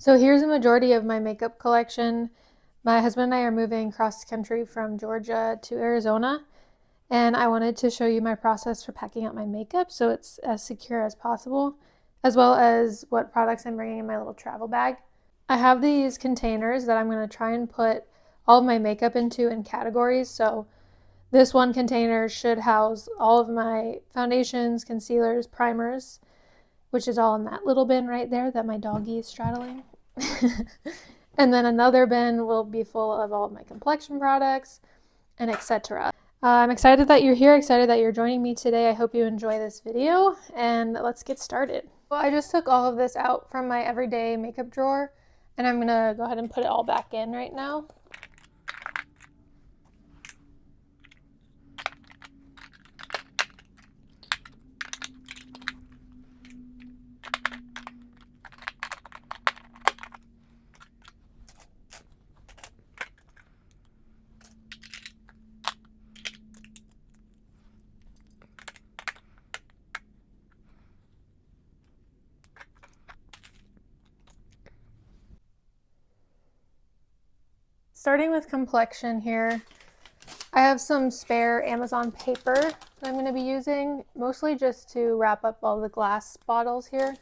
So here's a majority of my makeup collection. My husband and I are moving cross country from Georgia to Arizona, and I wanted to show you my process for packing up my makeup so it's as secure as possible, as well as what products I'm bringing in my little travel bag. I have these containers that I'm going to try and put all of my makeup into in categories. So this one container should house all of my foundations, concealers, primers, which is all in that little bin right there that my doggy is straddling. And then another bin will be full of all of my complexion products and etc. I'm excited that you're here, excited that you're joining me today. I hope you enjoy this video, and let's get started. Well, I just took all of this out from my everyday makeup drawer, and I'm gonna go ahead and put it all back in right now. Starting with complexion here, I have some spare Amazon paper that I'm going to be using, mostly just to wrap up all the glass bottles here.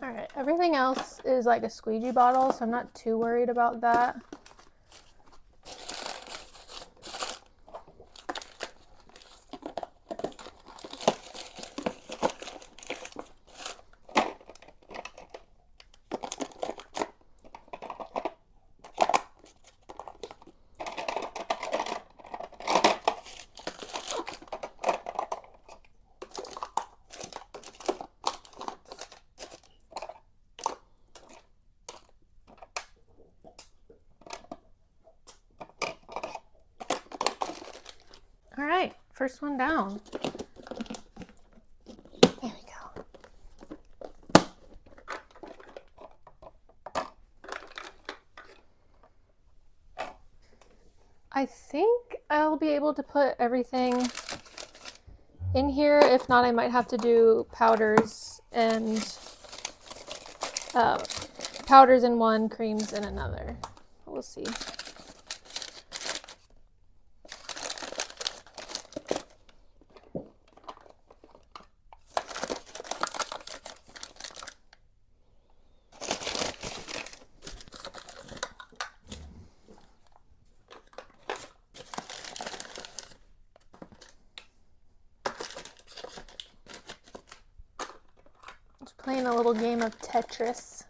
Alright, everything else is like a squeegee bottle, so I'm not too worried about that. All right, first one down. There we go. I think I'll be able to put everything in here. If not, I might have to do powders in one, creams in another. We'll see. Just playing a little game of Tetris.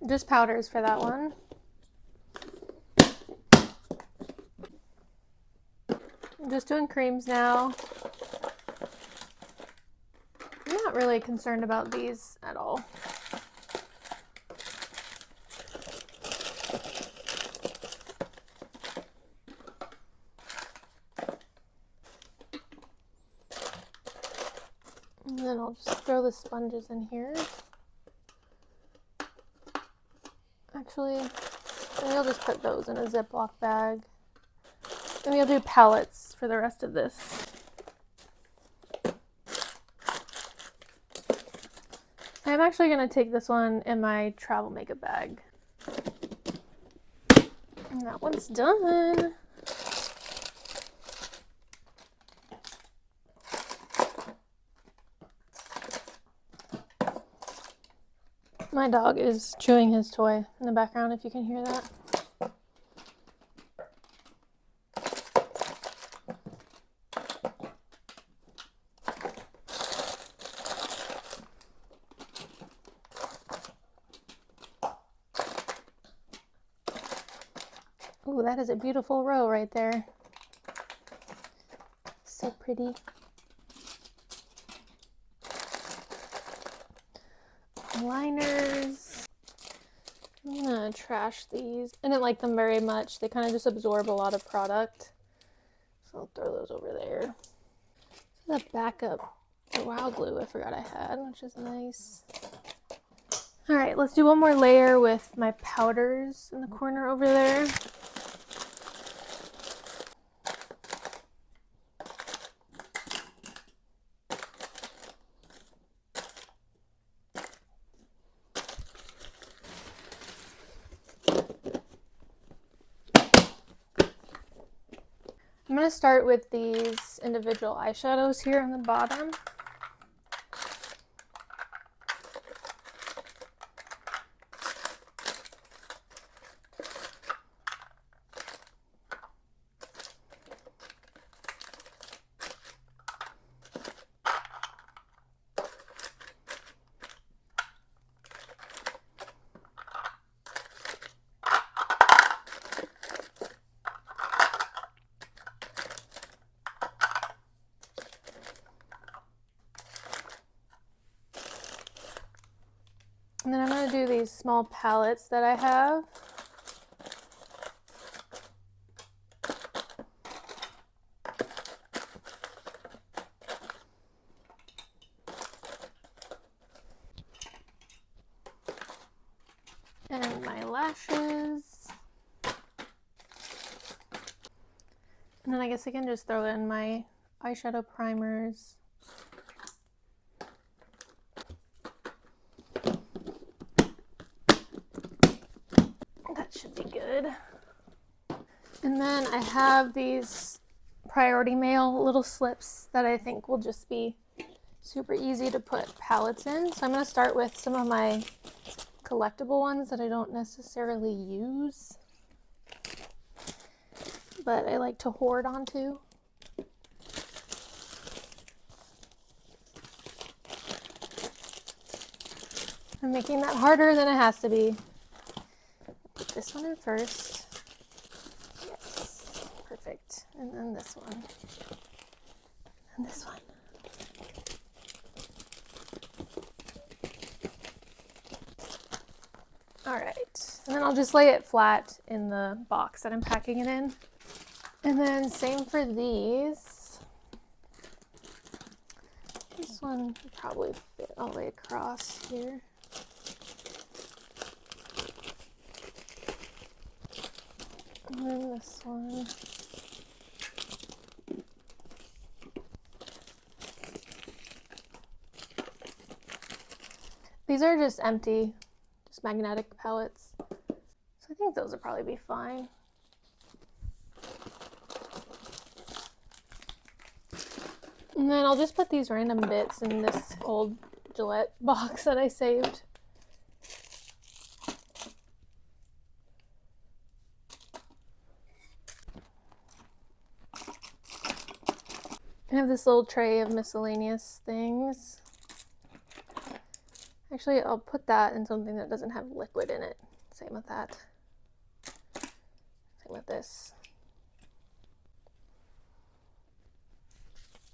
Just powders for that one. I'm just doing creams now. I'm not really concerned about these at all. And then I'll just throw the sponges in here. Actually, maybe I'll just put those in a Ziploc bag. Maybe I'll do palettes for the rest of this. I'm actually going to take this one in my travel makeup bag. And that one's done. My dog is chewing his toy in the background, if you can hear that. Ooh, that is a beautiful row right there. So pretty. Liners. I'm gonna trash these. I didn't like them very much. They kind of just absorb a lot of product. So I'll throw those over there. The backup wow glue I forgot I had, which is nice. All right, let's do one more layer with my powders in the corner over there. I'm going to start with these individual eyeshadows here on the bottom. And then I'm going to do these small palettes that I have. And my lashes. And then I guess I can just throw in my eyeshadow primers. That should be good. And then I have these Priority Mail little slips that I think will just be super easy to put palettes in. So I'm going to start with some of my collectible ones that I don't necessarily use, but I like to hoard onto. I'm making that harder than it has to be. Put this one in first. Yes, perfect. And then this one. And this one. All right, and then I'll just lay it flat in the box that I'm packing it in. And then same for these. This one would probably fit all the way across here. And then this one. These are just empty, just magnetic palettes. So I think those will probably be fine. And then I'll just put these random bits in this old Gillette box that I saved. I have this little tray of miscellaneous things. Actually, I'll put that in something that doesn't have liquid in it. Same with that. Same with this.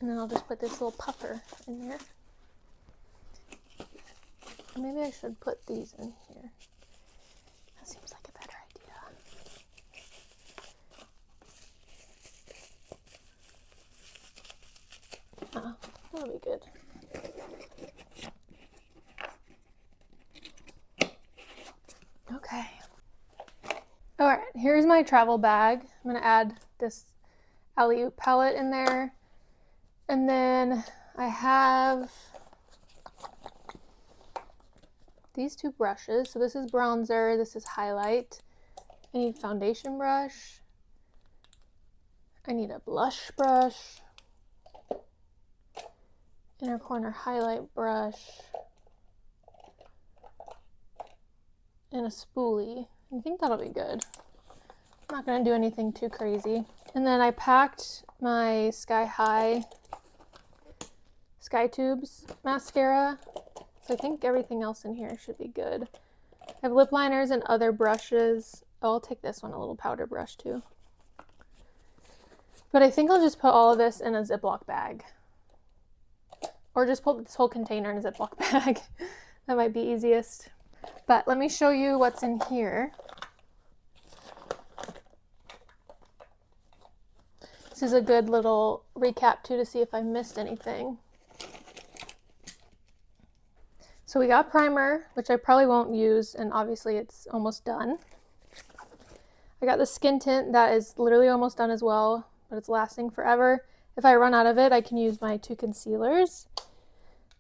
And then I'll just put this little puffer in there. Maybe I should put these in here. That seems like a better idea. That'll be good. Okay. All right, here's my travel bag. I'm gonna add this alley-oop palette in there. And then I have these two brushes. So this is bronzer, this is highlight. I need foundation brush. I need a blush brush. Inner corner highlight brush. and a spoolie. I think that'll be good. I'm not gonna do anything too crazy. And then I packed my Sky High Sky Tubes mascara. So I think everything else in here should be good. I have lip liners and other brushes. Oh, I'll take this one, a little powder brush too. But I think I'll just put all of this in a Ziploc bag. Or just put this whole container in a Ziploc bag. That might be easiest. But let me show you what's in here. This is a good little recap too to see if I missed anything. So we got primer, which I probably won't use, and obviously it's almost done. I got the skin tint that is literally almost done as well, but it's lasting forever. If I run out of it, I can use my 2 concealers.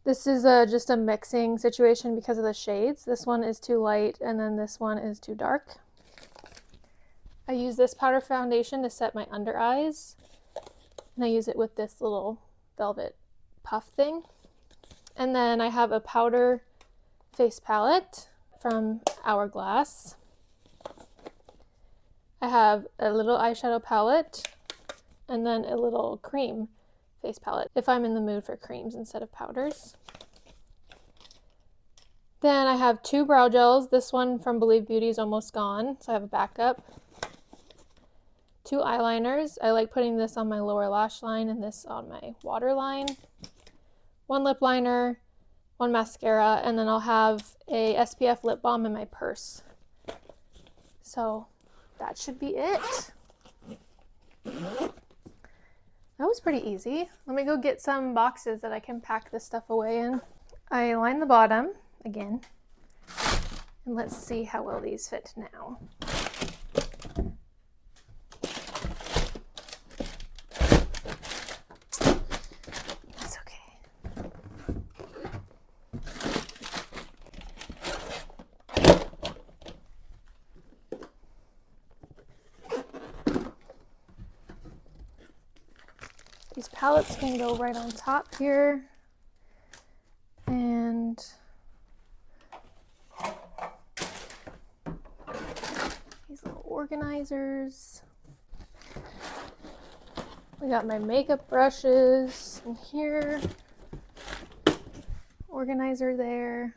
This is just a mixing situation because of the shades. This one is too light, and then this one is too dark. I use this powder foundation to set my under eyes, and I use it with this little velvet puff thing. And then I have a powder face palette from Hourglass. I have a little eyeshadow palette and then a little cream face palette if I'm in the mood for creams instead of powders. Then I have 2 brow gels. This one from Believe Beauty is almost gone, so I have a backup. 2 eyeliners. I like putting this on my lower lash line and this on my waterline. 1 lip liner, 1 mascara, and then I'll have a SPF lip balm in my purse. So that should be it. That was pretty easy. Let me go get some boxes that I can pack this stuff away in. I line the bottom again, and let's see how well these fit now. These palettes can go right on top here, and these little organizers. We got my makeup brushes in here, organizer there.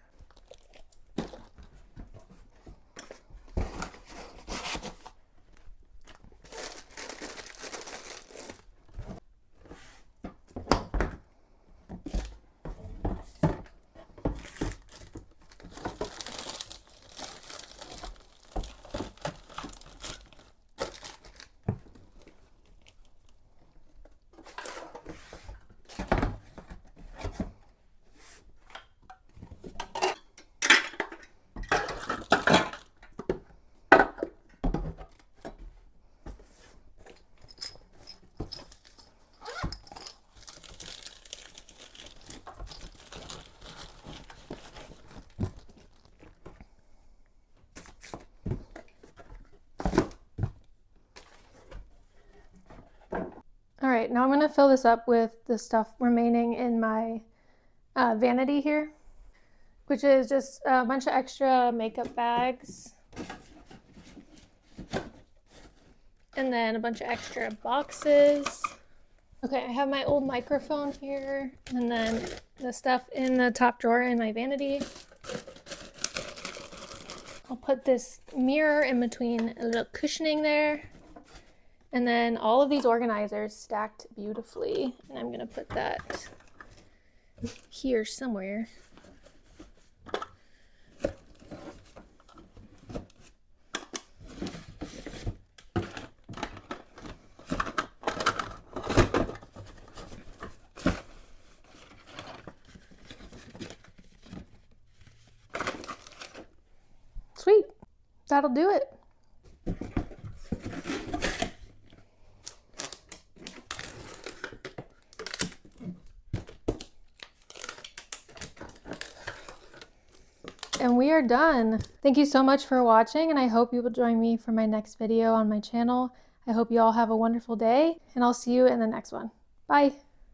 All right, now I'm gonna fill this up with the stuff remaining in my vanity here, which is just a bunch of extra makeup bags, and then a bunch of extra boxes. Okay, I have my old microphone here, and then the stuff in the top drawer in my vanity. I'll put this mirror in between a little cushioning there. And then all of these organizers stacked beautifully. And I'm gonna put that here somewhere. Sweet, that'll do it. And we are done. Thank you so much for watching, and I hope you will join me for my next video on my channel. I hope you all have a wonderful day, and I'll see you in the next one. Bye.